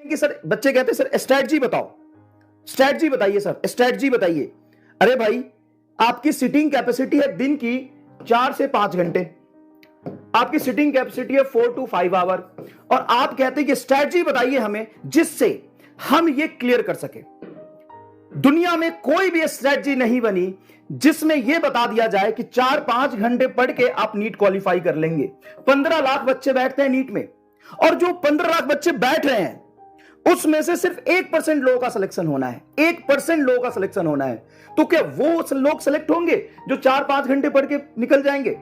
कि सर बच्चे कहते हैं सर स्ट्रैटेजी बताओ, स्ट्रैटेजी बताइए सर, स्ट्रैटेजी बताइए। अरे भाई आपकी सिटिंग कैपेसिटी है दिन की 4 से 5 घंटे, आपकी सिटिंग कैपेसिटी है 4 to 5 आवर, और आप कहते हैं कि स्ट्रैटेजी बताइए हमें जिससे हम ये क्लियर कर सके। दुनिया में कोई भी स्ट्रैटेजी नहीं बनी जिसमें यह बता दिया जाए कि 4-5 घंटे पढ़ के आप नीट क्वालिफाई कर लेंगे। 15 लाख बच्चे बैठते हैं नीट में, और जो 15 लाख बच्चे बैठ रहे हैं उसमें से सिर्फ 1% लोगों का सिलेक्शन होना है, 1% लोगों का सिलेक्शन होना है। तो क्या वो लोग सिलेक्ट होंगे जो 4-5 घंटे पढ़ के निकल जाएंगे?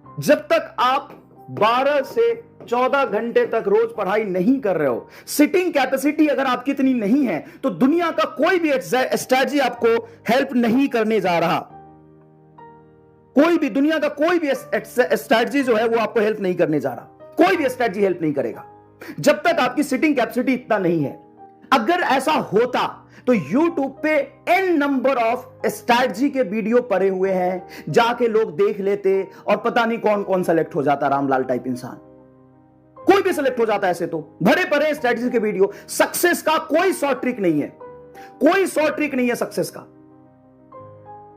जब तक आप 12 से 14 घंटे तक रोज पढ़ाई नहीं कर रहे हो, सिटिंग कैपेसिटी अगर आपकी इतनी नहीं है, तो दुनिया का कोई भी स्ट्रैटेजी आपको हेल्प नहीं करने जा रहा। कोई भी दुनिया का कोई भी स्ट्रैटेजी जो है वो आपको हेल्प नहीं करने जा रहा। कोई भी स्ट्रैटेजी हेल्प नहीं करेगा जब तक आपकी सिटिंग कैपेसिटी इतना नहीं है। अगर ऐसा होता तो YouTube पे n नंबर ऑफ स्ट्रैटेजी के वीडियो पड़े हुए हैं, जाके लोग देख लेते और पता नहीं कौन कौन सेलेक्ट हो जाता। रामलाल टाइप इंसान कोई भी सेलेक्ट हो जाता। ऐसे तो भरे पड़े स्ट्रैटेजी के वीडियो। सक्सेस का कोई शॉर्ट ट्रिक नहीं है, कोई शॉर्ट ट्रिक नहीं है सक्सेस का।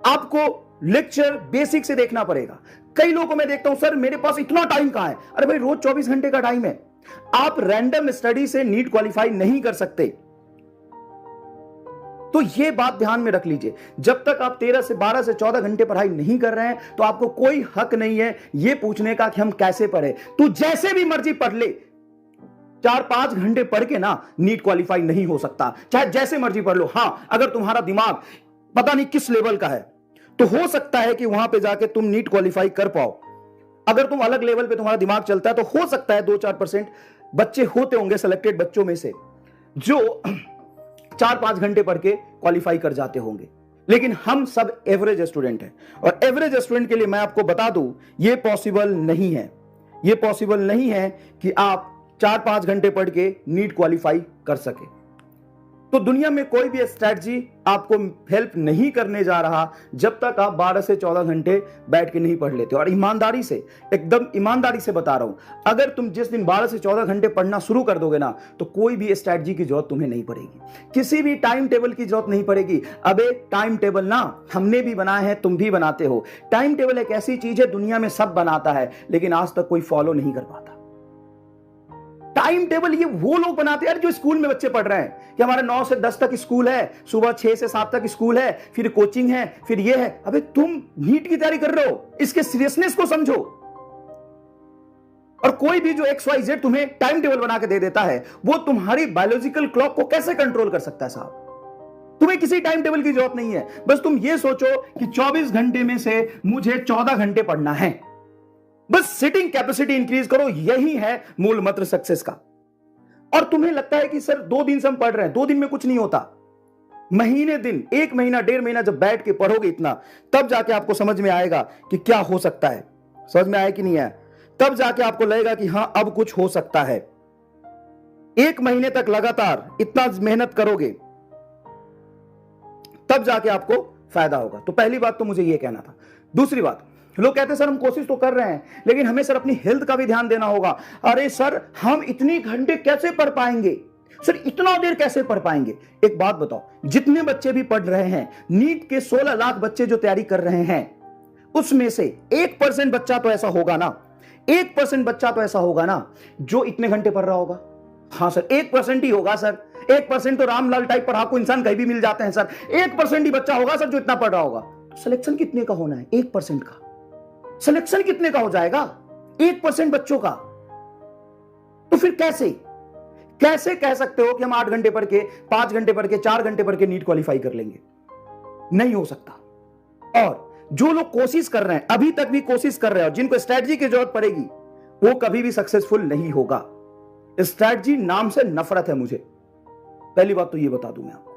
आपको लेक्चर बेसिक से देखना पड़ेगा। कई लोगों को मैं देखता हूं सर मेरे पास इतना टाइम कहां है। अरे भाई रोज 24 घंटे का टाइम है। आप रैंडम स्टडी से नीट क्वालिफाई नहीं कर सकते। तो यह बात ध्यान में रख लीजिए, जब तक आप 13 से 12 से 14 घंटे पढ़ाई नहीं कर रहे हैं तो आपको कोई हक नहीं है यह पूछने का कि हम कैसे पढ़े। तू जैसे भी मर्जी पढ़ ले, 4-5 घंटे पढ़ के ना नीट क्वालिफाई नहीं हो सकता, चाहे जैसे मर्जी पढ़ लो। हां, अगर तुम्हारा दिमाग पता नहीं किस लेवल का है तो हो सकता है कि वहां पे जाके तुम नीट क्वालिफाई कर पाओ। अगर तुम अलग लेवल पे तुम्हारा दिमाग चलता है तो हो सकता है 2-4% बच्चे होते होंगे सिलेक्टेड बच्चों में से जो 4-5 घंटे पढ़ के क्वालिफाई कर जाते होंगे। लेकिन हम सब एवरेज स्टूडेंट हैं, और एवरेज स्टूडेंट के लिए मैं आपको बता दूं यह पॉसिबल नहीं है। यह पॉसिबल नहीं है कि आप 4-5 घंटे पढ़ के नीट क्वालिफाई कर सके। तो दुनिया में कोई भी स्ट्रैटेजी आपको हेल्प नहीं करने जा रहा जब तक आप 12 से 14 घंटे बैठ के नहीं पढ़ लेते। और ईमानदारी से, एकदम ईमानदारी से बता रहा हूं, अगर तुम जिस दिन 12 से 14 घंटे पढ़ना शुरू कर दोगे ना तो कोई भी स्ट्रैटेजी की जरूरत तुम्हें नहीं पड़ेगी, किसी भी टाइम टेबल की जरूरत नहीं पड़ेगी। अबे टाइम टेबल ना हमने भी बनाए हैं, तुम भी बनाते हो। टाइम टेबल एक ऐसी चीज है दुनिया में सब बनाता है लेकिन आज तक कोई फॉलो नहीं कर पाता। टाइम टेबल ये वो लोग बनाते हैं जो स्कूल में बच्चे पढ़ रहे हैं कि हमारे 9 से 10 तक स्कूल है, सुबह 6 से 7 तक स्कूल है, फिर कोचिंग है, फिर ये है। अबे तुम नीट की तैयारी कर रहे हो, इसके सीरियसनेस को समझो। और कोई भी जो XYZ तुम्हें टाइम टेबल बना के दे देता है वो तुम्हारी बायोलॉजिकल क्लॉक को कैसे कंट्रोल कर सकता है साहब? तुम्हें किसी टाइम टेबल की जरूरत नहीं है। बस तुम ये सोचो कि 24 घंटे में से मुझे 14 घंटे पढ़ना है। बस सिटिंग कैपेसिटी इंक्रीज करो, यही है मूल मंत्र सक्सेस का। और तुम्हें लगता है कि सर 2 दिन से हम पढ़ रहे हैं, 2 दिन में कुछ नहीं होता। महीने दिन, 1 महीना 1.5 महीना जब बैठ के पढ़ोगे इतना, तब जाके आपको समझ में आएगा कि क्या हो सकता है। समझ में आया कि नहीं आया? तब जाके आपको लगेगा कि हां अब कुछ हो सकता है। 1 महीने तक लगातार इतना मेहनत करोगे तब जाके आपको फायदा होगा। तो पहली बात तो मुझे यह कहना था। दूसरी बात, लोग कहते हैं सर हम कोशिश तो कर रहे हैं लेकिन हमें सर अपनी हेल्थ का भी ध्यान देना होगा। अरे सर हम इतनी घंटे कैसे पढ़ पाएंगे? सर इतना देर कैसे पढ़ पाएंगे? एक बात बताओ, जितने बच्चे भी पढ़ रहे हैं, नीट के 16 लाख बच्चे जो तैयारी कर रहे हैं, उसमें से 1% बच्चा तो ऐसा होगा ना, 1% बच्चा तो ऐसा होगा ना जो इतने घंटे पढ़ रहा होगा। हाँ सर 1% ही होगा सर, 1% तो रामलाल टाइप पढ़ाकू इंसान कहीं भी मिल जाते हैं सर। 1% ही बच्चा होगा सर जो इतना पढ़ रहा होगा। तो सिलेक्शन कितने का होना है? 1% का सिलेक्शन कितने का हो जाएगा? 1% बच्चों का। तो फिर कैसे कह सकते हो कि हम 8 घंटे पढ़ के, 5 घंटे पढ़ के, 4 घंटे पढ़ के नीट क्वालिफाई कर लेंगे? नहीं हो सकता। और जो लोग कोशिश कर रहे हैं, अभी तक भी कोशिश कर रहे हैं, और जिनको स्ट्रैटेजी की जरूरत पड़ेगी वो कभी भी सक्सेसफुल नहीं होगा। स्ट्रैटेजी नाम से नफरत है मुझे, पहली बात तो ये बता दूं मैं आपको।